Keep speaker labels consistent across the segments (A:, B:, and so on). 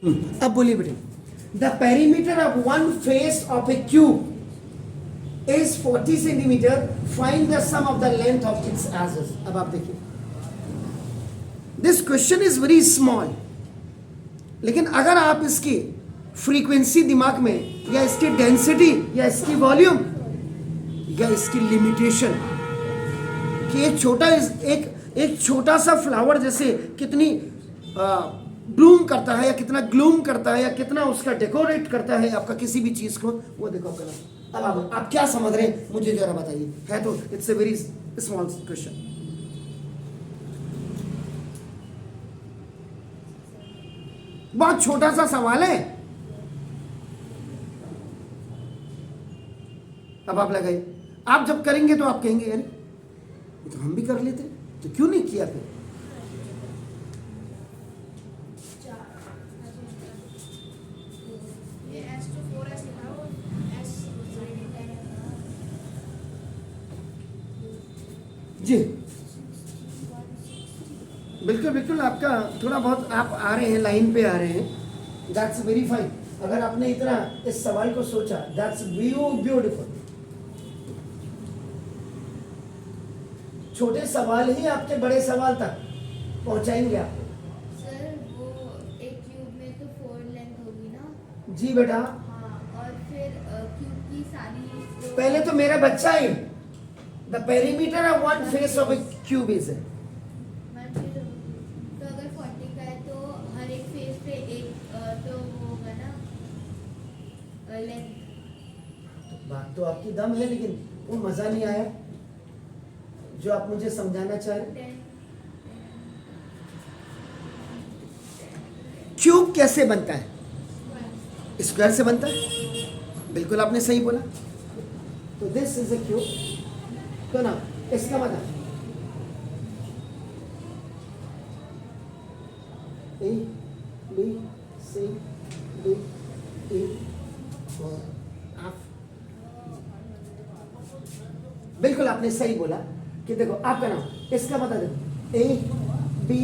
A: अब बोलिए बेटे, the perimeter of one face of a cube is 40 centimeter. Find the sum of the length of its edges. अब आप देखिए, this question is very small, लेकिन अगर आप इसकी फ्रीक्वेंसी दिमाग में, या इसकी डेंसिटी, या इसकी वॉल्यूम, या इसकी लिमिटेशन, कि एक छोटा सा फ्लावर जैसे कितनी ब्लूम करता है, या कितना ग्लूम करता है, या कितना उसका डेकोरेट करता है आपका किसी भी चीज को, वो देखो कलर। अब आप क्या समझ रहे हैं मुझे जरा बताइए। है तो it's a very small question. बहुत छोटा सा सवाल है। अब आप लगाइए, आप जब करेंगे तो आप कहेंगे यानी तो हम भी कर लेते, तो क्यों नहीं किया फिर? जी बिल्कुल बिल्कुल, आपका थोड़ा बहुत आप आ रहे हैं, लाइन पे आ रहे हैं, दैट्स वेरी फाइन। अगर आपने इतना इस सवाल को सोचा, दैट्स ब्यूटीफुल। छोटे सवाल ही आपके बड़े सवाल तक पहुंचाएंगे आपको।
B: सर वो एक क्यूब में तो 4 लेंथ होगी ना?
A: जी बेटा।
B: हाँ, और फिर क्यूब की सारी
A: पहले तो मेरा बच्चा ही, the perimeter of one face of a cube is,
B: तो अगर 40 का है तो हर एक फेस पे एक तो वो होगा ना लेंथ।
A: बात तो आपकी दम है, लेकिन वो मजा नहीं आया जो आप मुझे समझाना चाह रहे। क्यूब कैसे बनता है? स्क्वायर से बनता है, बिल्कुल आपने सही बोला। तो दिस इज ए क्यूब, तो ना इसका मतलब ए बी सी डी ई और एफ। बिल्कुल आपने सही बोला कि देखो आपका नाम, इसका मतलब देखो ए बी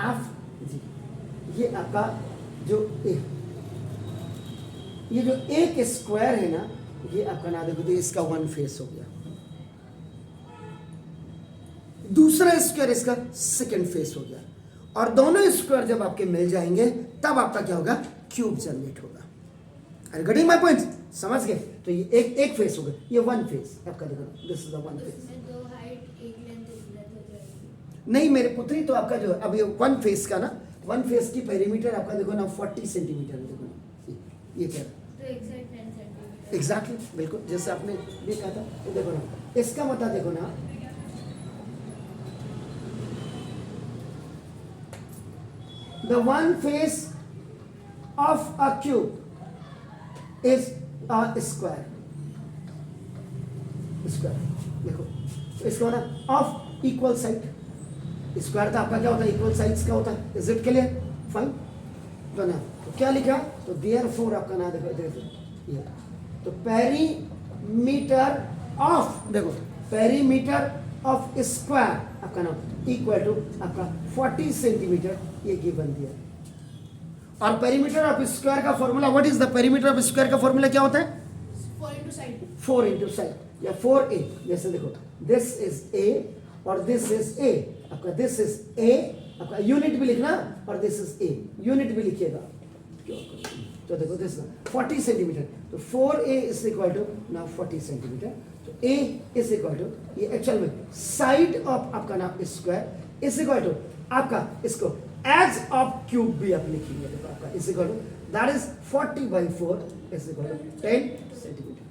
A: एफ जी, ये आपका जो ए, ये जो एक स्क्वायर है ना, ये आपका नाम देखो, तो इसका वन फेस हो गया। दूसरा स्क्वायर इसका सेकंड फेस हो गया, और दोनों स्क्वायर जब आपके मिल जाएंगे तब आपका क्या होगा? क्यूब जनरेट होगा। अरे गेटिंग माय पॉइंट? समझ गए? तो ये एक फेस होगा, ये वन फेस आपका, देखो this is the one face.
B: इसमें दो हाइट एक लेंथ हो जाएगी।
A: नहीं मेरे पुत्री, तो आपका जो अब ये वन फेस का ना, वन फेस की पेरीमीटर आपका देखो ना 40 सेंटीमीटर, देखो ना ये क्या है?
B: तो एग्जैक्ट 10 सेंटीमीटर।
A: एग्जैक्टली बिल्कुल जैसे आपने ये कहा था। तो देखो ना, इसका मतलब देखो ना, the one face of a cube is a square। देखो तो इसका ना ऑफ इक्वल साइड, स्क्वायर था आपका क्या होता है? इक्वल साइड्स का होता है। Is it clear? फाइन। तो ना तो क्या लिखा? तो देयरफॉर आपका ना देखो ये, तो पेरीमीटर ऑफ, देखो पेरीमीटर ऑफ स्क्वायर आपका नाम इक्वल टू आपका 40 सेंटीमीटर, ये गिवन दिया। और पेरीमीटर ऑफ स्क्वायर का formula, what is the perimeter of square का फॉर्मूला क्या होता है?
B: 4 into साइड।
A: 4 into साइड, या 4a। जैसे देखो दिस इज a और दिस इज a, आपका दिस इज a, आपका यूनिट भी लिखना, और दिस इज a, यूनिट भी लिखिएगा। तो देखो दिस 40 सेंटीमीटर, तो 4a इज इक्वल टू ना 40 सेंटीमीटर। तो a इज इक्वल टू, ये एक्चुअल में साइड ऑफ आपका नाम स्क्वायर इज इक्वल टू आपका इसको एज ऑफ क्यूब भी आप लिखेंगे, देखो आपका is equal to that is 40/4 is equal to 10 centimetre.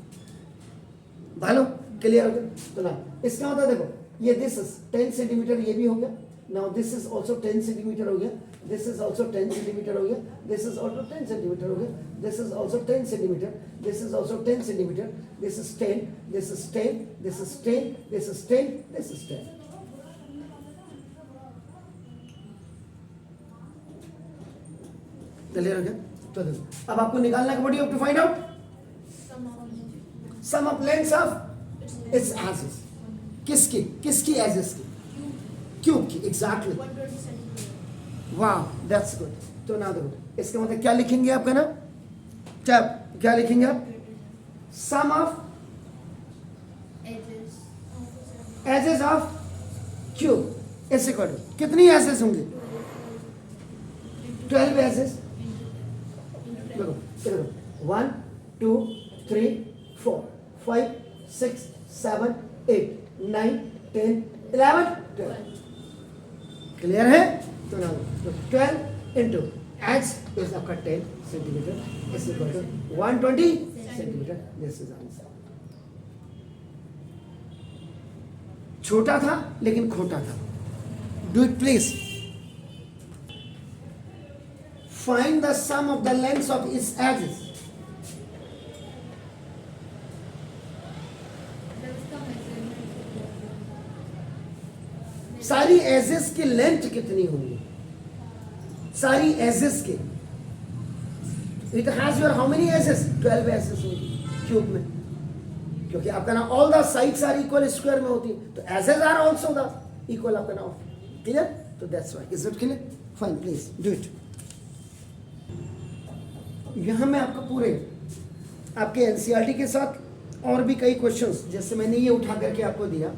A: भालो क्लियर हो गया? तो ना इसका मतलब देखो ये दिस इज 10 सेंटीमीटर, ये भी हो गया। Now this is also 10 centimetre हो गया, दिस इज ऑल्सो 10 सेंटीमीटर हो गया, दिस इज ऑल्सो 10 सेंटीमीटर हो गया, this is also 10 centimetre, this is also 10 centimetre, this is 10, this is 10, this is 10, this is 10, this is 10। Clear हो गया? तो देखो अब आपको निकालना है, what you have to find out? Sum of lengths of its edges. किसकी edges की? क्यूब की, एग्जैक्टली।
B: 120 सेंटीमीटर।
A: वाह दैट्स गुड। तो ना दो, इसका मतलब क्या लिखेंगे आपका ना, क्या लिखेंगे आप, सम ऑफ एजेस ऑफ क्यूब इस इक्वल टू, कितनी एजेस होंगे, 12 एजेस। देखो 1 2 3 4 5 6 7 8 9 10 11 12, क्लियर है। तो ना 12 इंटू एच इज आपका 10 centimetre is equal to 120 centimetre, this is answer. छोटा था लेकिन खोटा था। Do it please. Find the sum of the lengths of its edges. सारी एजेस की लेंथ कितनी होगी, सारी एजेस के, it has your how many edges, 12 edges होगी क्यूब में, क्योंकि आपका ना all the sides are equal square में होती है, तो edges are also the equal आपका ना, क्लियर। तो that's why, is it clear, fine, please do it. यहां मैं आपको पूरे आपके एनसीईआरटी के साथ और भी कई क्वेश्चंस, जैसे मैंने ये उठा करके आपको दिया,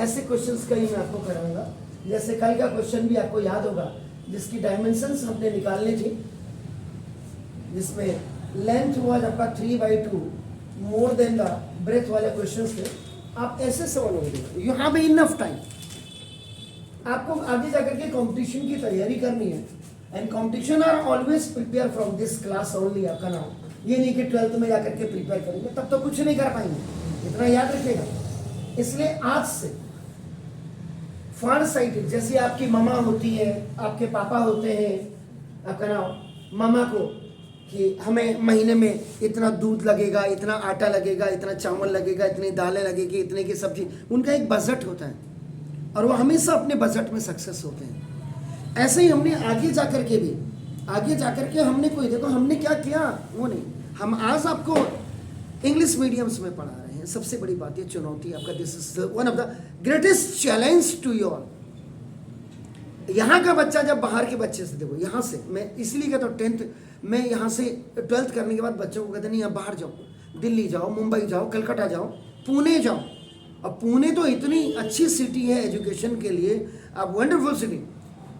A: ऐसे क्वेश्चंस कई मैं आपको कराऊंगा। जैसे कल का क्वेश्चन भी आपको याद होगा, जिसकी डायमेंशंस हमने निकालनी थी, जिसमें लेंथ वाज आपका 3/2 मोर देन द ब्रेथ वाले क्वेश्चंस थे। आप ऐसे सवाल होंगे, यू हैव इनफ टाइम। आपको आगे जाकर के कंपटीशन की तैयारी करनी है, and competition are always prepare from this class only. आपका नाम ये नहीं कि 12th में जाकर के प्रिपेयर करेंगे, तब तो कुछ नहीं कर पाएंगे, इतना याद रखिएगा। इसलिए आज से फार साइटेड, जैसे आपकी मामा होती है, आपके पापा होते हैं, आपका नाम मामा को कि हमें महीने में इतना दूध लगेगा, इतना आटा लगेगा, इतना चावल लगेगा, इतनी दालें लगेगी, इतने की सब्जी, उनका एक बजट होता है और वो हमेशा अपने बजट में सक्सेस होते हैं। ऐसे ही हमने आगे जाकर के हमने कोई, देखो हमने क्या किया वो नहीं, हम आज आपको इंग्लिश मीडियम्स में पढ़ा रहे हैं। सबसे बड़ी बात ये चुनौती आपका, this is one of the greatest challenge to you all. यहाँ का बच्चा जब बाहर के बच्चे से, देखो यहाँ से मैं इसलिए कहता हूँ 10th में, यहाँ से 12th करने के बाद बच्चों को कहते नहीं, आप बाहर जाओ, दिल्ली जाओ, मुंबई जाओ, कलकत्ता जाओ, पुणे जाओ। अब पुणे तो इतनी अच्छी सिटी है एजुकेशन के लिए, आप वंडरफुल सिटी,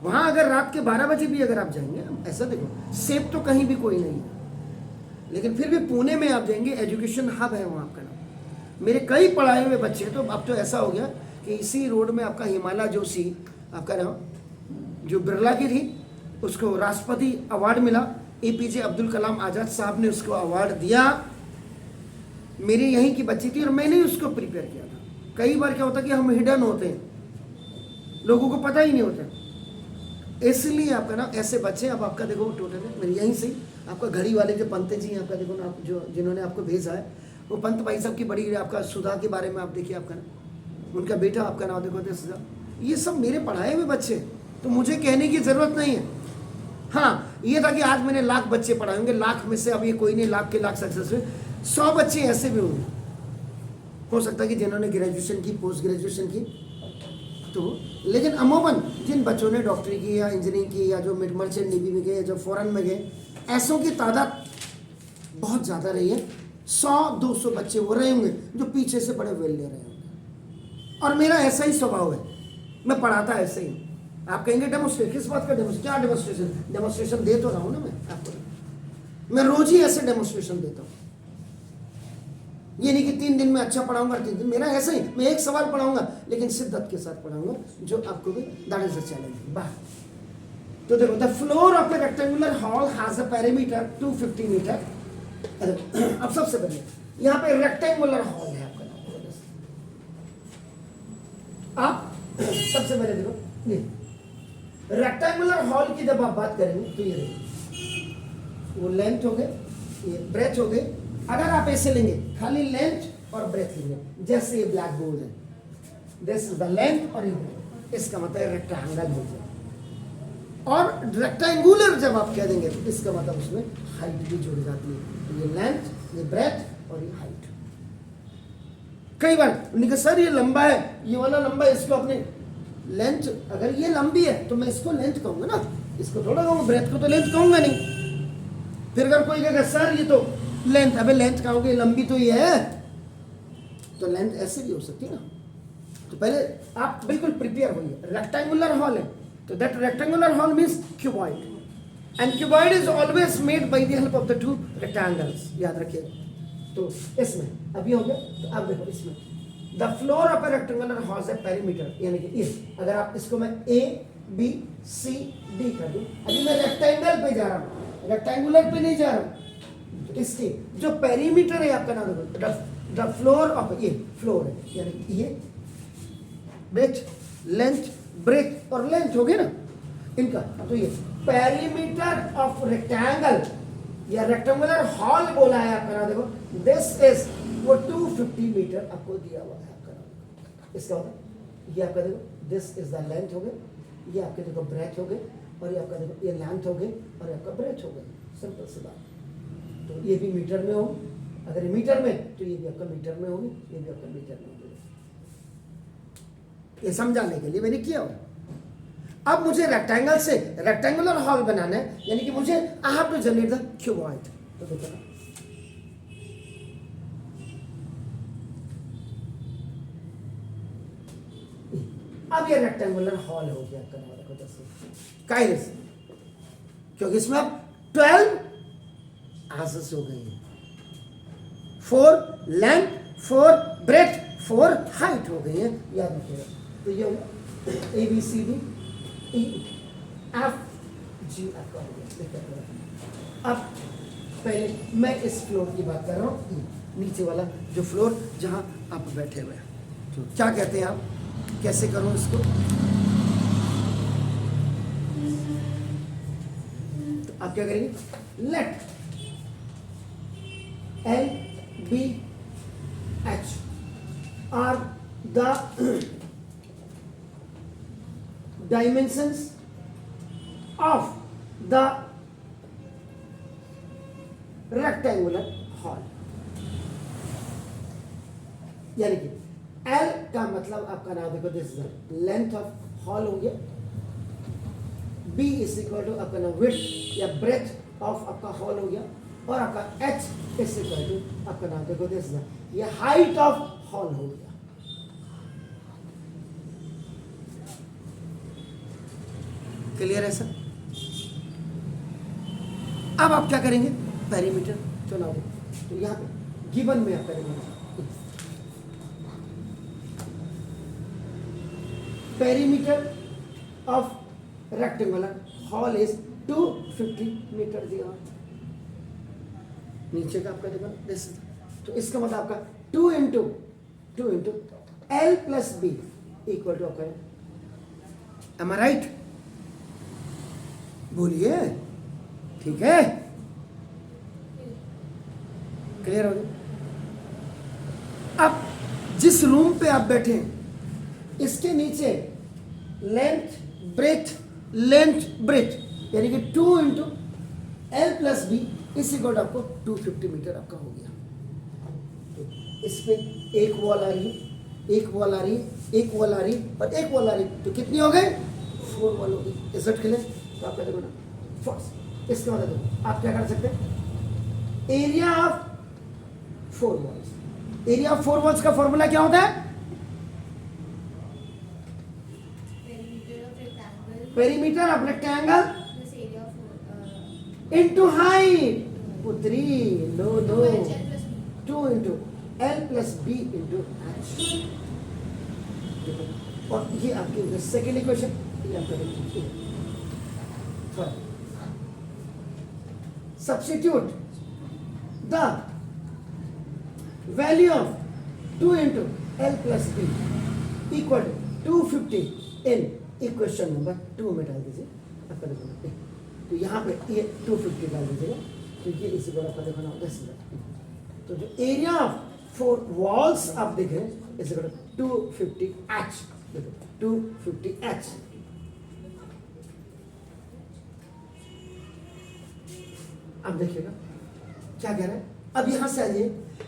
A: वहाँ अगर रात के 12 बजे भी अगर आप जाएंगे, ऐसा देखो सेफ तो कहीं भी कोई नहीं है, लेकिन फिर भी पुणे में आप जाएंगे, एजुकेशन हब है वहाँ आपका नाम। मेरे कई पढ़ाए हुए बच्चे, तो अब तो ऐसा हो गया कि इसी रोड में आपका हिमालय जोशी आपका नाम, जो बिरला की थी, उसको राष्ट्रपति अवार्ड मिला, एपीजे अब्दुल कलाम आजाद साहब ने उसको अवार्ड दिया। मेरी यहीं की बच्ची थी और मैंने उसको प्रिपेयर किया था। कई बार क्या होता है कि हम हिडन होते हैं, लोगों को पता ही नहीं होता, इसलिए आपका ना ऐसे बच्चे, अब आपका देखो टोटल मेरी यहीं से आपका घड़ी वाले जो पंत जी आपका देखो ना, आप जो जिन्होंने आपको भेजा है, वो पंत भाई साहब की बड़ी, आपका सुधा के बारे में आप देखिए, आपका ना उनका बेटा आपका नाम देखो सुधा, ये सब मेरे पढ़ाए हुए बच्चे, तो मुझे कहने की जरूरत नहीं है। हाँ ये था कि आज मैंने 1,00,000 बच्चे पढ़ाए होंगे, 1,00,000 में से अब ये कोई नहीं, 1,00,000 के 1,00,000 सक्सेस हुए, 100 बच्चे ऐसे भी होंगे, हो सकता है कि जिन्होंने ग्रेजुएशन की, पोस्ट ग्रेजुएशन की, तो लेकिन अमूमन जिन बच्चों ने डॉक्टरी की या इंजीनियरिंग की, या जो मिड मर्चेंट नेवी में गए, जो फॉरेन में गए, ऐसों की तादाद बहुत ज़्यादा रही है। 100-200 बच्चे वो रहे होंगे जो पीछे से बड़े वेल ले रहे होंगे, और मेरा ऐसा ही स्वभाव है, मैं पढ़ाता ऐसे ही। आप कहेंगे डेमोस्ट्रेट, किस बात का डेमोस्ट्रेट, क्या डेमोस्ट्रेशन, डेमोस्ट्रेशन दे तो रहा हूँ ना मैं आपको, मैं रोज ही ऐसे डेमोस्ट्रेशन देता हूँ। ये नहीं कि 3 दिन में अच्छा पढ़ाऊंगा, 3 दिन, मेरा ऐसा ही, मैं एक सवाल पढ़ाऊंगा लेकिन शिद्दत के साथ पढ़ाऊंगा, जो आपको भी, that is the challenge. By तो देखो, the floor of a rectangular hall has a perimeter 250 metre. अब सबसे पहले यहाँ पे रेक्टेंगुलर हॉल है आपका, आप सबसे पहले देखो ये रेक्टेंगुलर हॉल की जब आप बात करेंगे तो ये देखो, वो लेंथ हो गए, ये ब्रेथ हो गए। अगर आप ऐसे लेंगे, खाली लेंथ और ब्रेथ लेंगे, जैसे ये ब्लैक बोर्ड है, दिस इज द लेंथ और ये ब्रेथ, इसका मतलब रेक्टेंगल हो गया। और रेक्टेंगुलर जब आप कह देंगे तो इसका मतलब उसमें हाइट भी जुड़ जाती है, ये लेंथ, ये ब्रेथ और ये हाइट। कई बार उन्होंने कहा सर ये लंबा है, ये वाला लंबा है, इसको अपने लेंथ, अगर ये लंबी है तो मैं इसको लेंथ कहूंगा ना, इसको थोड़ा कहूँगा, ब्रेथ को तो लेंथ कहूँगा नहीं। फिर अगर कोई कहेगा सर ये तो लेंथ, अबे लेंथ कहोगे, लंबी तो ये है, तो लेंथ ऐसे भी हो सकती है ना। तो पहले आप बिल्कुल प्रिपेयर होइए। रेक्टेंगुलर हॉल है तो that rectangular hall means cuboid, and cuboid is always made by the help of the two rectangles, याद रखिएगा। तो इसमें अभी हो गया, तो अब देखो इसमें the floor of a rectangular hall है पेरीमीटर, यानी कि इस, अगर आप इसको मैं ए बी सी डी कर दूं, अभी मैं रेक्टेंगल पे जा रहा हूँ, रेक्टेंगुलर पे नहीं जा रहा हूँ। तो इसकी जो पेरीमीटर है आपका नाम देखो, द फ्लोर ऑफ, ये फ्लोर है यानी कि ये ब्रेथ, लेंथ, ब्रेथ और लेंथ हो गया ना इनका। तो ये पेरीमीटर ऑफ रेक्टेंगल या रेक्टेंगुलर हॉल बोला है आपका नाम देखो, दिस इज वो 250 मीटर आपको दिया हुआ है आपका नाम। इसका मतलब ये आपका देखो, दिस इज द लेंथ हो गए, ये आपके देखो ब्रेथ हो गए, और ये आपका देखो ये लेंथ हो गई, और ये आपका ब्रेथ हो गई। सिंपल सी बात। तो ये भी मीटर में होगी, अगर ये मीटर में तो ये भी आपका मीटर में होगी, ये भी आपका मीटर में होगी। ये समझाने के लिए मैंने किया हुआ। अब मुझे रेक्टेंगल से रेक्टेंगुलर हॉल बनाना है, यानी कि मुझे I have to generate the cuboid. तो देखो ना, अब ये रेक्टेंगुलर हॉल हो गया आपका नाम देखो, काइरस, क्योंकि इसमें अब 12 आसेस हो गई है, 4 लेंथ, 4 ब्रेथ, 4 हाइट हो गई है, याद रखिएगा। तो ये A B C D E F G आपका हो गया। अब पहले मैं इस फ्लोर की बात कर रहा हूँ, नीचे वाला जो फ्लोर जहाँ आप बैठे हुए हैं, तो क्या कहते हैं आप, कैसे करूँ इसको? तो आप क्या करेंगे, late L B H are the dimensions of the rectangular hall। यानी कि L का मतलब आपका नाम देखो, this is the length of hall हो गया, B इज इक्वल टू आपका नाम विड्थ या ब्रेथ ऑफ आपका हॉल हो गया, और आपका H इज इक्वल टू आपका नाम देखो, दिस इज ये हाइट ऑफ हॉल हो गया। क्लियर है सर? अब आप क्या करेंगे, पेरीमीटर चलाओ। तो यहां पे गिवन में आप करेंगे perimeter of rectangular hall is 250 metre दिया, नीचे का आपका देखो दिस। तो इसका मतलब आपका 2 into L plus B equal to आपका, एम आई राइट? बोलिए, ठीक है? क्लियर हो गया? अब जिस रूम पे आप बैठे हैं इसके नीचे लेंथ ब्रेथ यानी कि 2 इंटू L प्लस B इस इक्वल आपको 250 मीटर आपका हो गया। तो इस पे एक वॉल आ रही है, एक वॉल आ रही है, एक वॉल आ रही है और एक वॉल आ रही है, तो कितनी हो गई, 4 वॉल हो गई। इज्जत के लिए तो आप कहते हो ना फर्स्ट, इसका मतलब देखो आप क्या कर सकते हैं, area of 4 walls, area of 4 walls का फॉर्मूला क्या होता है, perimeter of rectangle into height, पुत्री no 2 into L plus B into H। और ये आपकी सेकेंड इक्वेशन, ये आपका substitute the value of 2 into L plus B equal to 250 in equation number 2 में डाल दीजिए आपका देखो। तो यहाँ पे ये 250 डाल दीजिएगा, तो ये इसी बार आपका देखो ना 10। तो जो एरिया ऑफ 4 वॉल्स आप देख रहे हैं इस 250 H, देखो 250 H। अब देखिएगा क्या कह रहा है, अब यहां से आइए,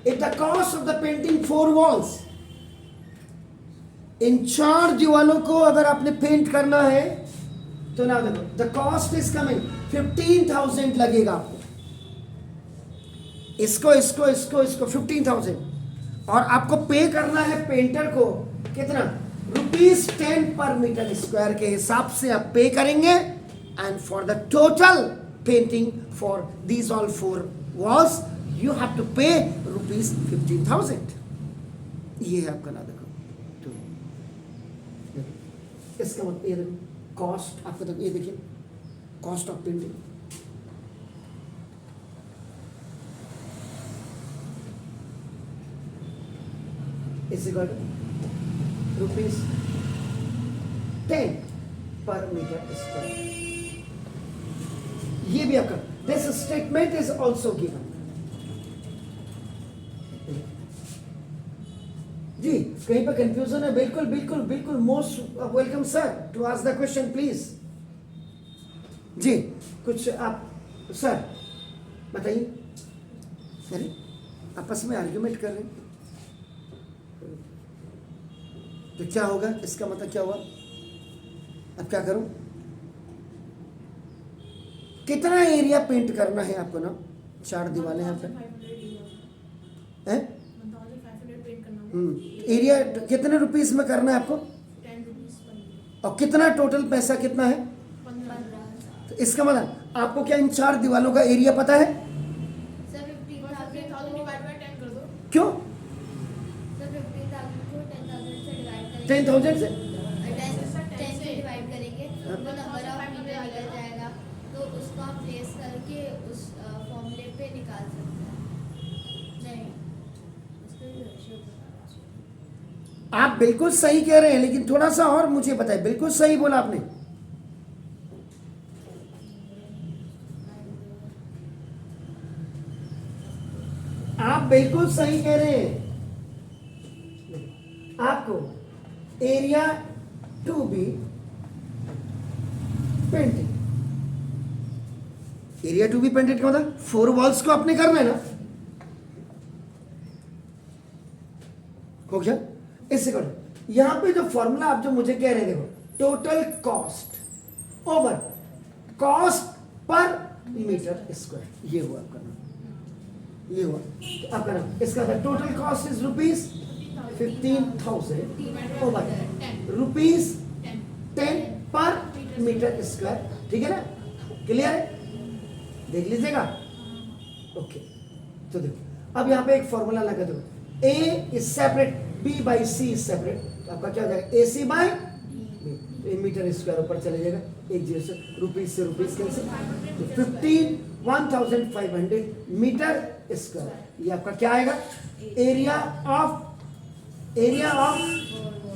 A: at the cost of the painting 4 walls, इन 4 दीवालों को अगर आपने पेंट करना है तो ना देखो द कॉस्ट इज कमिंग 15,000 लगेगा आपको, इसको इसको इसको इसको 15,000, और आपको पे करना है पेंटर को कितना, ₹10 पर मीटर स्क्वायर के हिसाब से आप पे करेंगे, and for the total painting for these all 4 walls you have to pay ₹15,000। ये है आपका ना देखो, तो इसका मतलब ये देखो कॉस्ट आपको, ये देखिए cost of painting, is equal to ₹10 per metre square. ये भी आपका, this statement is also given. जी कहीं पर कंफ्यूजन है? बिल्कुल बिल्कुल बिल्कुल, most welcome sir to ask the question please. जी कुछ आप सर बताइए। अरे आपस में आर्ग्यूमेंट कर रहे हैं, तो क्या होगा, इसका मतलब क्या हुआ, अब क्या करूं, कितना एरिया पेंट करना है आपको ना, 4 दीवारें यहाँ पे हैं, एरिया कितने रुपीस में करना है आपको,
B: 10 रुपीज।
A: और कितना टोटल पैसा कितना है,
B: 15।
A: तो इसका मतलब आपको क्या इन 4 दीवारों का एरिया पता है?
B: सर 15,000 डिवाइड बाय 10 कर दो।
A: क्यों?
B: सर 15,000 को 10,000 से डिवाइड करेंगे,
A: 10,000 से
B: 10 से डिवाइड करेंगे तो नंबर ऑफ मीटर निकल जाएगा, तो उसको हम प्लेस करके उस फॉर्मूले पे निकाल सकते हैं। नहीं उसका भी रेशियो बताना चाहिए।
A: आप बिल्कुल सही कह रहे हैं, लेकिन थोड़ा सा और मुझे बताएं, बिल्कुल सही बोला आपने। आप बिल्कुल सही कह रहे हैं, आपको area to be painted, area to be painted क्या मतलब 4 वॉल्स को आपने करना है ना, हो गया। इससे करो यहां पे जो फॉर्मूला आप जो मुझे कह रहे हैं, देखो total cost over cost per metre square, ये हुआ आपका नाम, ये हुआ तो आपका नाम, इसका total cost is ₹15,000 over ₹10 per metre square, ठीक है ना, क्लियर है, देख लीजिएगा। ओके तो देखो अब यहाँ पे एक फॉर्मूला लगा दो, A is separate, B by C is separate, तो आपका क्या हो जाएगा AC by B, metre square ऊपर चले जाएगा, एक जीरो से रुपीस कैंसिल, तो 15,500 मीटर स्क्वायर, ये आपका क्या आएगा, area of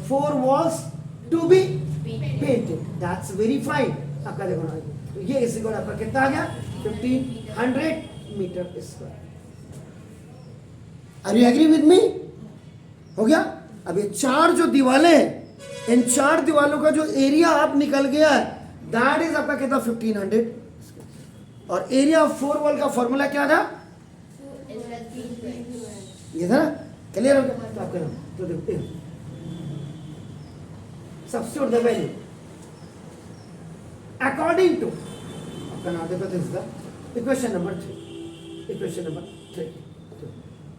A: 4 walls to be painted, that's very fine. आपका देखो ना, तो ये इसी को आपका कितना आ गया 1500 metre square. Are you agree with me? हो गया। अब ये 4 जो दीवारें हैं, इन 4 दीवारों का जो एरिया आप निकल गया है, दैट इज आपका कितना 1500, और एरिया ऑफ 4 वॉल का फॉर्मूला क्या था, ये था ना, क्लियर हो गया। तो आपका नाम तो देखते हैं, substitute the value according to, आपका नाम देखो, this is the equation number 3,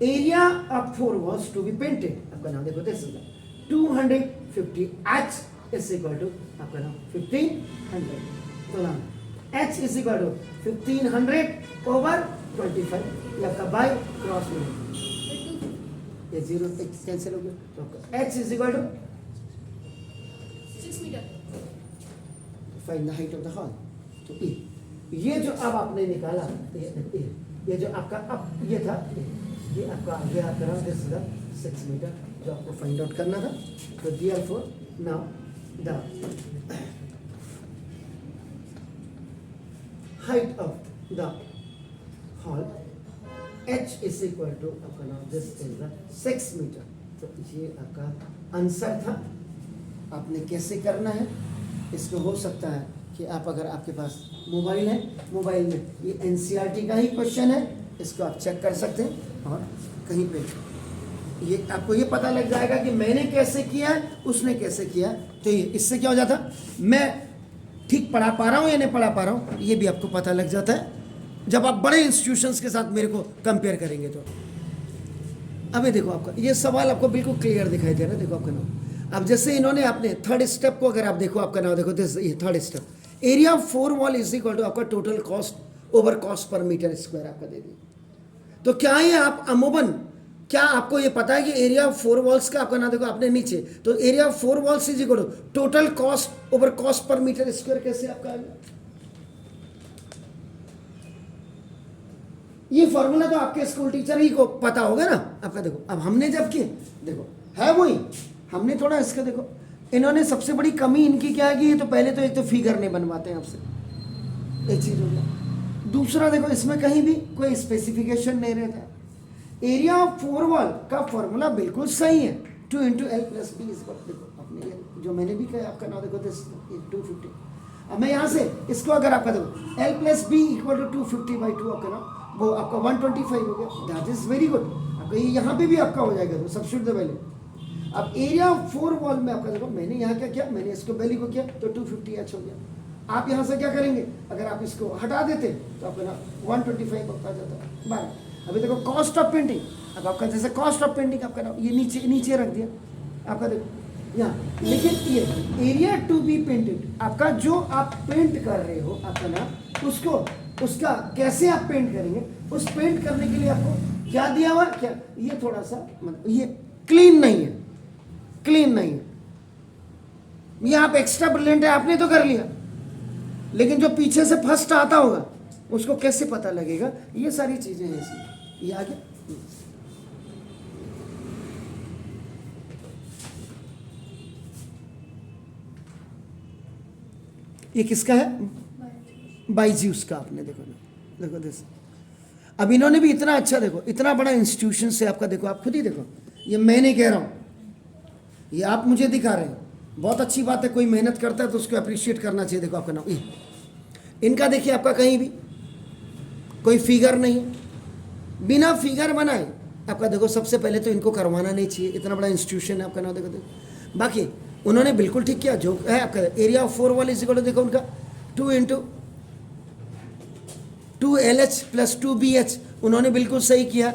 A: area of 4 walls to be painted, आपका नाम देखो, this is the 250 H is equal to आपका नाम 1500, तो नाम H is equal to 1500 over 25, ये आपका बाय क्रॉस में, ये 0 कैंसिल हो गया, तो आपका H is equal to
B: 6 metre,
A: find the height of the hall. तो ये जो अब आपने निकाला, ये जो आपका अब ये था, ये आपका ये आपका नाम दिस इज द 6 मीटर जो आपको फाइंड आउट करना था। तो therefore now the height of the hall H is equal to आपका नाम this is the 6 मीटर। तो ये आपका आंसर था। आपने कैसे करना है, इसको हो सकता है कि आप अगर आपके पास मोबाइल है, मोबाइल में ये NCERT का ही क्वेश्चन है, इसको आप चेक कर सकते हैं, और कहीं पे ये आपको ये पता लग जाएगा कि मैंने कैसे किया, उसने कैसे किया। तो ये इससे क्या हो जाता, मैं ठीक पढ़ा पा रहा हूँ या नहीं पढ़ा पा रहा हूँ, ये भी आपको पता लग जाता है जब आप बड़े इंस्टीट्यूशंस के साथ मेरे को कंपेयर करेंगे। तो अभी देखो आपका ये सवाल आपको बिल्कुल क्लियर दिखाई दे रहा है। देखो आपका नाम, अब जैसे इन्होंने आपने थर्ड स्टेप को अगर आप देखो, आपका नाम देखो दिस, ये third step, area of 4 wall is equal to आपका total cost over cost per metre square आपका दे दी। तो क्या ये आप अमूमन, क्या आपको ये पता है कि एरिया ऑफ 4 वॉल्स का आपका नाम देखो आपने नीचे, तो area of 4 walls is equal to total cost over cost per metre square कैसे आपका आएगा? ये फॉर्मूला तो आपके स्कूल टीचर ही को पता होगा ना आपका। देखो अब हमने जब किए, देखो है वही, हमने थोड़ा इसका देखो, इन्होंने सबसे बड़ी कमी इनकी क्या है कि ये तो पहले तो एक तो फिगर नहीं बनवाते हैं आपसे, एक चीज हो गया। दूसरा देखो इसमें कहीं भी कोई स्पेसिफिकेशन नहीं रहता। एरिया ऑफ 4 वॉल का फॉर्मूला बिल्कुल सही है, 2 into L plus B is, देखो अपने ये जो मैंने भी कहा आपका नाम देखो दिस 250। अब मैं यहाँ से इसको अगर आपका देखो L plus B equal to 250/2 आपका नाम वो आपका 125 हो गया, दैट इज वेरी गुड। आपका ये यहाँ पे भी आपका हो जाएगा, तो सब्स्टिट्यूट द वैल्यू। अब एरिया ऑफ 4 वॉल में आपका देखो मैंने यहाँ क्या किया, मैंने इसको वैल्यू को किया तो 250h हो गया। आप यहाँ से क्या करेंगे, अगर आप इसको हटा देते तो आपका ना 125 आ जाता है 12। अभी देखो कॉस्ट ऑफ पेंटिंग, अब आपका जैसे कॉस्ट ऑफ पेंटिंग आपका ना ये नीचे नीचे रख दिया आपका देखो यहाँ, लेकिन ये एरिया टू बी पेंटेड आपका जो आप पेंट कर रहे हो आपका ना उसको, उसका कैसे आप पेंट करेंगे, उस पेंट करने के लिए आपको क्या दिया हुआ, क्या ये थोड़ा सा मतलब ये क्लीन नहीं है, क्लीन नहीं है, ये आप एक्स्ट्रा ब्रिलियंट है आपने तो कर लिया, लेकिन जो पीछे से फर्स्ट आता होगा उसको कैसे पता लगेगा, ये सारी चीजें हैं इसमें। ये आगे ये किसका है, बाईजूस का, आपने देखो ना, देखो दिस। अब इन्होंने भी इतना अच्छा देखो, इतना बड़ा इंस्टीट्यूशन से आपका देखो, आप खुद ही देखो, ये मैं नहीं कह रहा हूँ, ये आप मुझे दिखा रहे हैं। बहुत अच्छी बात है, कोई मेहनत करता है तो उसको अप्रिशिएट करना चाहिए। देखो आपका नाम ये, इनका देखिए आपका कहीं भी कोई फिगर नहीं है, बिना फिगर बनाए आपका देखो, सबसे पहले तो इनको करवाना नहीं चाहिए, इतना बड़ा इंस्टीट्यूशन है आपका नाम देखो, देखो। बाकी उन्होंने बिल्कुल ठीक किया, जो है आपका area of 4 wall is equal to देखो उनका 2 इंटू 2LH प्लस 2BH, उन्होंने बिल्कुल सही किया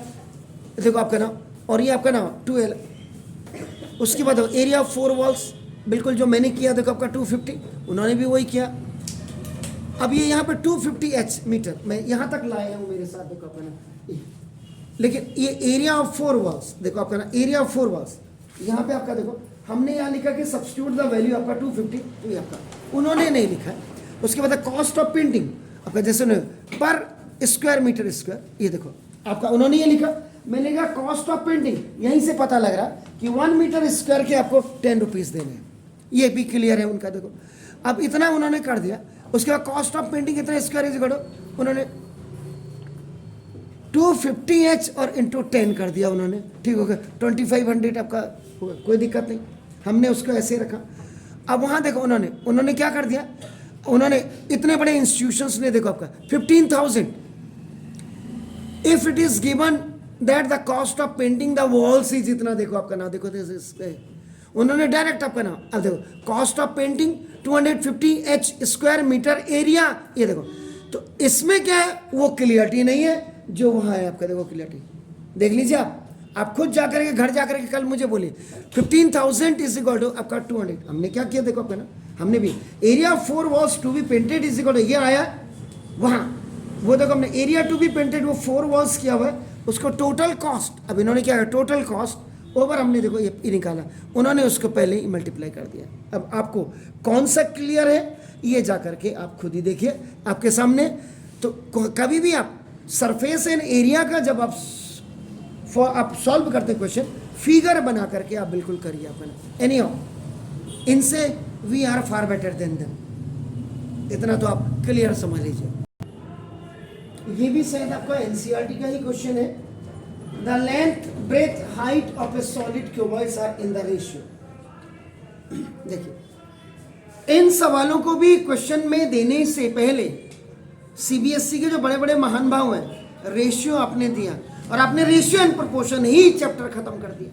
A: देखो आपका नाम, और ये आपका नाम 2L। उसके बाद एरिया ऑफ 4 वॉल्स बिल्कुल जो मैंने किया देखो आपका 250, उन्होंने भी वही किया। अब ये यहाँ पे 250H मीटर मैं यहाँ तक लाया हूँ मेरे साथ देखो आपका नाम, लेकिन ये एरिया ऑफ 4 वॉल्स देखो आपका ना, एरिया ऑफ 4 वॉल्स यहाँ पे आपका देखो हमने यहाँ लिखा कि सब्स्टिट्यूट द वैल्यू आपका 250, तो ये आपका उन्होंने नहीं लिखा है। उसके बाद कॉस्ट ऑफ पेंटिंग आपका जैसे पर स्क्वायर मीटर स्क्वायर, ये देखो आपका उन्होंने ये लिखा, मैंने लिखा कॉस्ट ऑफ पेंटिंग, यहीं से पता लग रहा कि 1 मीटर स्क्वायर के आपको 10 रुपीज़ देने हैं, ये भी क्लियर है उनका देखो। अब इतना उन्होंने कर दिया, उसके बाद कॉस्ट ऑफ पेंटिंग कितना स्क्वायर इज करो, उन्होंने 250H और इंटू 10 कर दिया उन्होंने, ठीक हो गया 2500 आपका होगा, कोई दिक्कत नहीं, हमने उसको ऐसे रखा। अब वहाँ देखो उन्होंने क्या कर दिया, उन्होंने इतने बड़े इंस्टीट्यूशंस ने देखो आपका 15,000 if it is given that the cost of painting the walls is इतना, देखो आपका नाम देखो उन्होंने डायरेक्ट आपका नाम, अब देखो cost of painting 250H square metre area, ये देखो। तो इसमें क्या है, वो क्लियरिटी नहीं है जो वहाँ है आपका, देखो क्लियरिटी देख लीजिए आप खुद जाकर के घर जाकर के कल मुझे बोलिए 15,000 इज इक्वल टू आपका 200, हमने क्या किया देखो आपका ना, हमने भी area 4 walls to be painted is equal to, ये आया वहाँ, वो देखो हमने एरिया टू बी पेंटेड वो 4 वॉल्स किया हुआ है, उसको टोटल कॉस्ट, अब इन्होंने क्या है टोटल कॉस्ट ओवर हमने देखो ये निकाला, उन्होंने उसको पहले ही मल्टीप्लाई कर दिया। अब आपको कौन सा क्लियर है, ये जा करके आप खुद ही देखिए आपके सामने। तो कभी भी आप सरफेस एंड एरिया का जब आप सॉल्व करते क्वेश्चन, फिगर बना करके आप बिल्कुल करिए अपना, एनी हाउ इनसे we are far better than them, इतना तो आप क्लियर समझ लीजिए। ये भी शायद आपका एनसीईआरटी का ही क्वेश्चन है, the length breadth height of a solid cuboids are in the ratio. देखिए इन सवालों को भी क्वेश्चन में देने से पहले सीबीएसई के जो बड़े बड़े महान भाव हैं, रेशियो आपने दिया और आपने ratio and proportion he chapter खत्म कर दिया।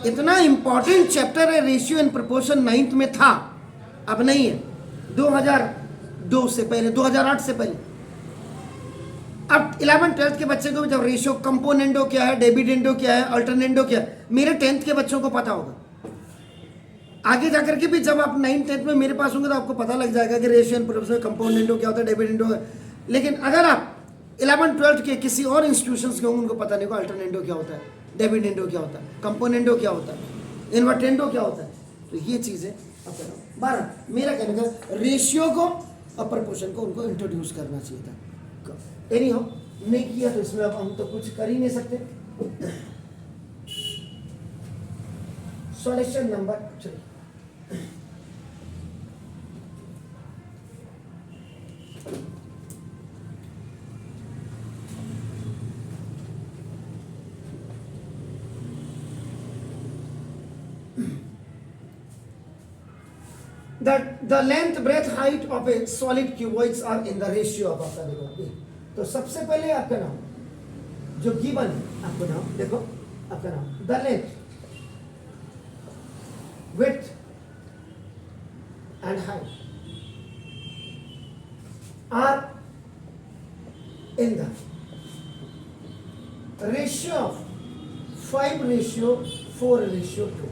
A: इतना इंपॉर्टेंट चैप्टर है रेशियो एंड प्रोपोर्शन 9th में था, अब नहीं है। 2002 से पहले, 2008 से पहले। अब 11 12 के बच्चे को जब रेशियो कंपोनेंडो क्या है, डिविडेंडो क्या है, अल्टरनेंडो क्या है, मेरे 10th के बच्चों को पता होगा। आगे जाकर के भी जब आप 9th 10th में मेरे पास होंगे तो आपको पता लग जाएगा कि रेशियो एंड प्रोपोर्शन, कंपोनेंडो क्या होता है, डिविडेंडो है। लेकिन अगर आप 11 12 के किसी और इंस्टीट्यूशंस के होंगे, उनको पता नहीं होगा अल्टरनेंडो क्या होता है, डिविडेंडो क्या होता है, कंपोनेंडो क्या होता है, इन्वर्टेंडो क्या होता है। तो ये चीज़ें अब 12 मेरा कहने का रेशियो को और प्रपोर्शन को उनको इंट्रोड्यूस करना चाहिए था। एनी हो नहीं किया तो इसमें अब हम तो कुछ कर ही नहीं सकते। Solution number 3, the length, breadth, height of a solid cuboids are in the ratio of आपका देखो A। तो सबसे पहले आपका नाम जो गिवन है, आपको नाम देखो, आपका नाम the length, width and height are in the ratio of 5:4:2।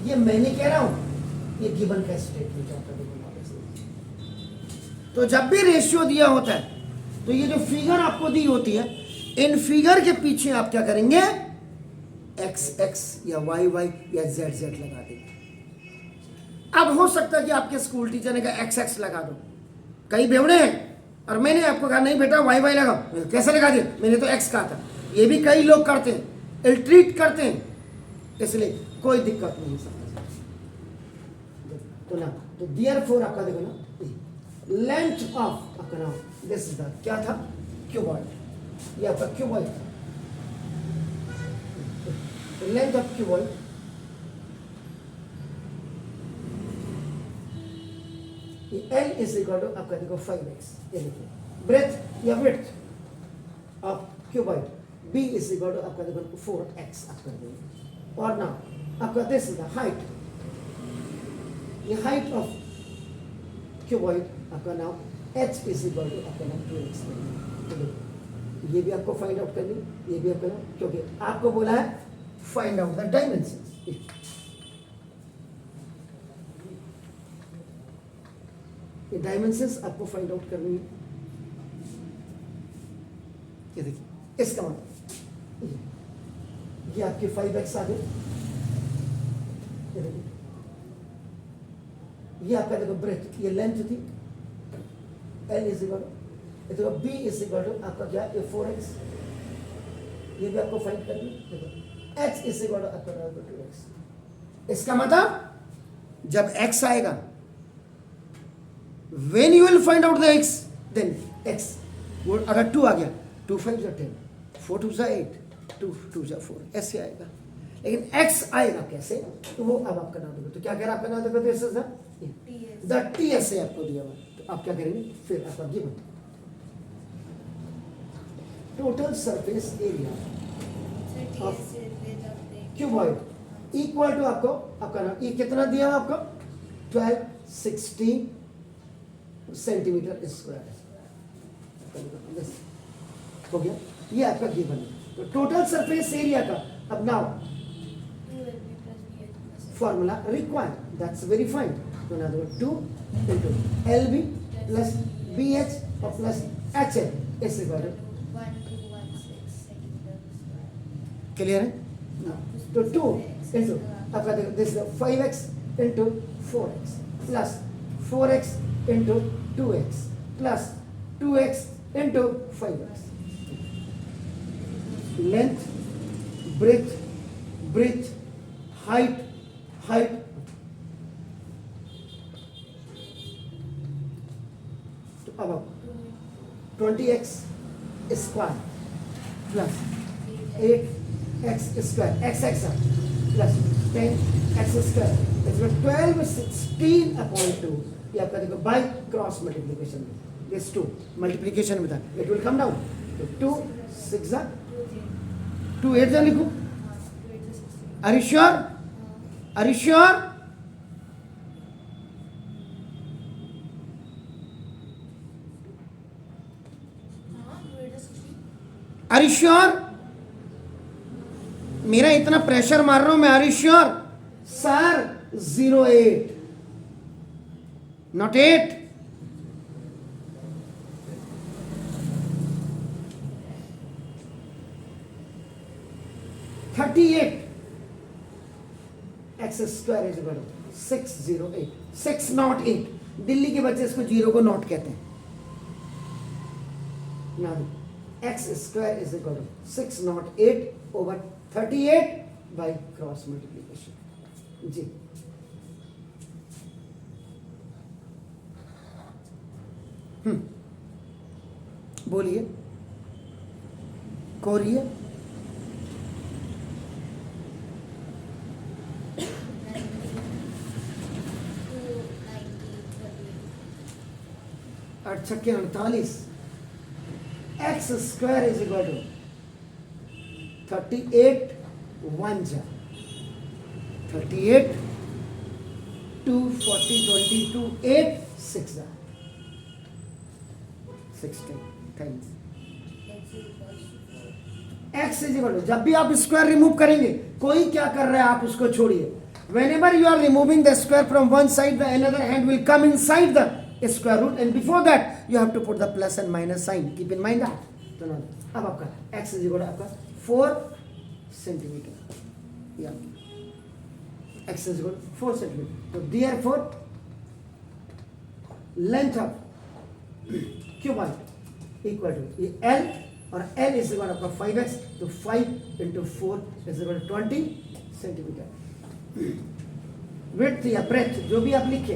A: ये मैं नहीं कह रहा हूं, ये गिवन का स्टेटमेंट है। तो जब भी रेशियो दिया होता है तो ये जो फिगर आपको दी होती है, इन फिगर के पीछे आप क्या करेंगे, एक्स एक्स या वाई वाई या जेड जेड लगा देंगे। अब हो सकता है कि आपके स्कूल टीचर ने कहा एक्स एक्स लगा दो, कई बेवड़े हैं, और मैंने आपको कहा नहीं बेटा वाई वाई लगाओ, कैसे लगा दिया, मैंने तो एक्स कहा था। ये भी कई लोग करते हैं, इल्ट्रीट करते हैं, इसलिए कोई दिक्कत नहीं सकता। तो ना, तो देयरफॉर आपका देखो ना, लेंथ ऑफ आपका नाम दिस इज द क्या था, क्यूबॉइड, ये आपका क्यूबॉइड था। Length of cuboid L is equal to आपका देखो 5x, ये देखिए ब्रेथ या width of cuboid B is equal to आपका देखो 4x आप कर देंगे। और ना आपका दिस इज द हाइट, ये हाइट ऑफ क्यूबॉइड आपका नाम h इज इक्वल टू आपका नाम 2x। तो देखो ये भी आपको फाइंड आउट करनी, ये भी आपका नाम, क्योंकि आपको बोला है फाइंड आउट द डायमेंशंस। ये डायमेंशंस आपको फाइंड आउट करनी है। ये देखिए इसका मतलब ये आपके 5x आ गए, ये आपका देखो ब्रेथ, ये लेंथ थी L इज इक्वल टू देखो B इज इक्वल टू आपका क्या है 4x, ये भी आपको फाइंड करनी है। देखो H इज इक्वल टू आपका 2x। इसका मतलब जब x आएगा, when you will find out the x, then x वो अगर 2 आ गया, 2 5 जा 10, 4 2 जा 8, 2 2 जा 4, ऐसे आएगा। लेकिन x आएगा कैसे, तो वो अब आपका नाम देखो, तो क्या कह रहा है आपका नाम देखो, तो ऐसे द ts है आपको दिया हुआ, तो आप क्या करेंगे, फिर आपका given total surface area of cuboid equal to आपको आपका नाम, ये कितना दिया हुआ आपको 1216 सेंटीमीटर स्क्वायर हो गया, ये आपका गिवन है। तो टोटल सरफेस एरिया का अब now formula required, that's very fine. तो ना 2 into LB plus BH और plus HL is equal to
B: 1216 centimetre square.
A: Clear है। तो 2 into आपका देखो दिस 5x into 4x plus 4x into 2x plus 2x into 5x। Length, breadth, height, तो अब 20x square plus 8x square x plus 10x square इसमें 1216/2। ये आपका देखो बाय क्रॉस मल्टीप्लिकेशन में, दिस 2 मल्टीप्लिकेशन में था, इट विल कम डाउन। तो 2 6 जा 2 8 जा लिखो। Are you sure? Are you sure? मेरा इतना प्रेशर मार रहा हूं मैं, are you sure? Sir 08 not 8. X square is equal to 608. 608. Delhi के बच्चे इसको जीरो को नॉट कहते हैं. Now x square is equal to 608 over 38 by cross multiplication. जी बोलिए, कोरिए. आठ छक्के 48. X square is equal to 38 1 जा 38 2 40 22 8 6 जा 16 times X is equal to. जब भी आप स्क्वायर रिमूव करेंगे, कोई क्या कर रहा है आप उसको छोड़िए. whenever you are removing the square from one side, the another hand will come inside the square root, and before that you have to put the plus and minus sign. Keep in mind that. तो ना अब आपका x is equal to आपका 4 centimetre. या x is equal 4 centimetre. तो therefore length of cuboid equal to ये l, और l is equal आपका 5x. तो 5 into 4 is equal 20 centimetre. Width या ब्रेथ जो भी आप लिखे,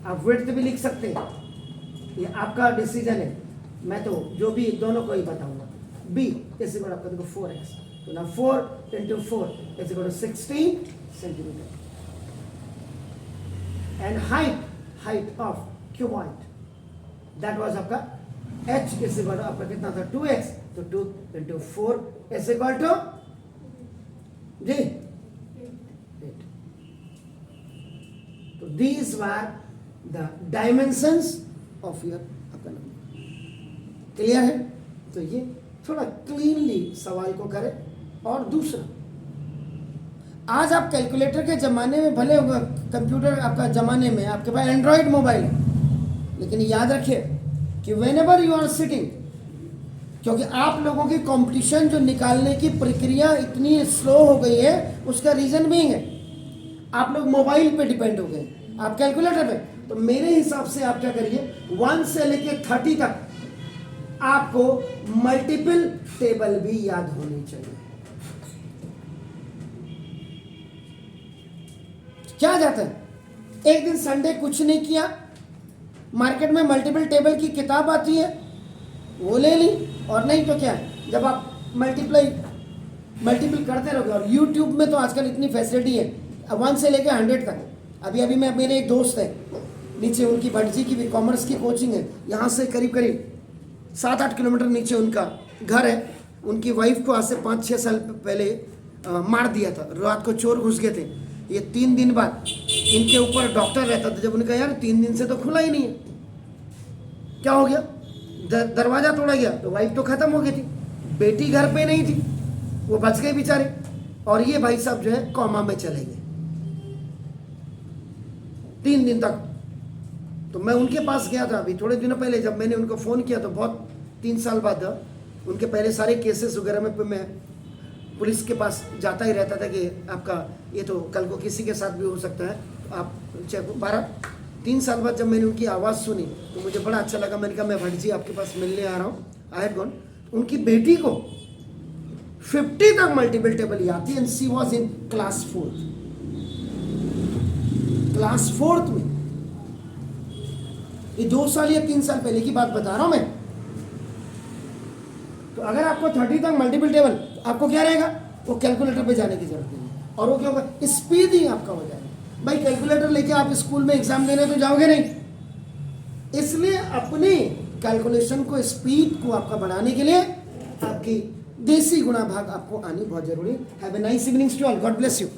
A: आप विड्थ भी लिख सकते हैं, ये आपका डिसीजन है. मैं तो जो भी दोनों को ही बताऊंगा. b इज इक्वल आपका देखो 4x. तो ना 4 into 4 is equal to 16 centimetre. And height of cuboid that was आपका h इज इक्वल टू आपका कितना था 2x. तो 2 इंटू 4 इज इक्वल टू जी 8. तो these were the dimensions of your upper number. Clear है? तो ये थोड़ा क्लीनली सवाल को करें. और दूसरा, आज आप कैलकुलेटर के जमाने में, भले कंप्यूटर आपका जमाने में आपके पास एंड्रॉयड मोबाइल है, लेकिन याद रखिए कि whenever you are sitting, क्योंकि आप लोगों की कंपटीशन जो निकालने की प्रक्रिया इतनी स्लो हो गई है, उसका रीजन भी है आप लोग मोबाइल पे डिपेंड हो गए, आप कैलकुलेटर पे. तो मेरे हिसाब से आप क्या करिए, 1 से लेके 30 तक आपको मल्टीपल टेबल भी याद होनी चाहिए. क्या जाता है, एक दिन संडे कुछ नहीं किया, मार्केट में मल्टीपल टेबल की किताब आती है, वो ले ली. और नहीं तो क्या है, जब आप मल्टीपल करते रहोगे, और यूट्यूब में तो आजकल इतनी फैसिलिटी है 1 से लेकर 100 तक. अभी मैं, मेरे एक दोस्त है नीचे, उनकी भटजी की भी कॉमर्स की कोचिंग है, यहाँ से करीब 7-8 किलोमीटर नीचे उनका घर है. उनकी वाइफ को आज से 5-6 साल पहले मार दिया था. रात को चोर घुस गए थे. ये 3 दिन बाद इनके ऊपर डॉक्टर रहता था. जब उन्होंने कहा यार 3 दिन से तो खुला ही नहीं है, क्या हो गया, दरवाजा तोड़ा गया, तो वाइफ तो खत्म हो गई थी, बेटी घर पे नहीं थी, वो बच गए बेचारे. और ये भाई साहब जो है कोमा में चले गए 3 दिन तक. तो मैं उनके पास गया था अभी थोड़े दिनों पहले. जब मैंने उनको फ़ोन किया तो बहुत 3 साल बाद उनके पहले सारे केसेस वगैरह में मैं पुलिस के पास जाता ही रहता था कि आपका ये तो कल को किसी के साथ भी हो सकता है, तो आप चेक. 3 साल बाद जब मैंने उनकी आवाज़ सुनी तो मुझे बड़ा अच्छा लगा. मैंने कहा मैं भट्ट जी आपके पास मिलने आ रहा हूँ. I had gone. उनकी बेटी को 50 तक मल्टीपल टेबल याद थी, and she was in class 4th में. ये 2 साल या 3 साल पहले की बात बता रहा हूं मैं. तो अगर आपको 30 तक मल्टीपल टेबल, तो आपको क्या रहेगा, वो कैलकुलेटर पे जाने की जरूरत नहीं है, और वो क्या होगा, स्पीड ही आपका हो जाएगा. भाई कैलकुलेटर लेके आप स्कूल में एग्जाम देने तो जाओगे नहीं, इसलिए अपने कैलकुलेशन को, स्पीड को आपका बढ़ाने के लिए आपकी देसी गुणा भाग आपको आनी बहुत जरूरी है. Have a nice evening to all. God bless you.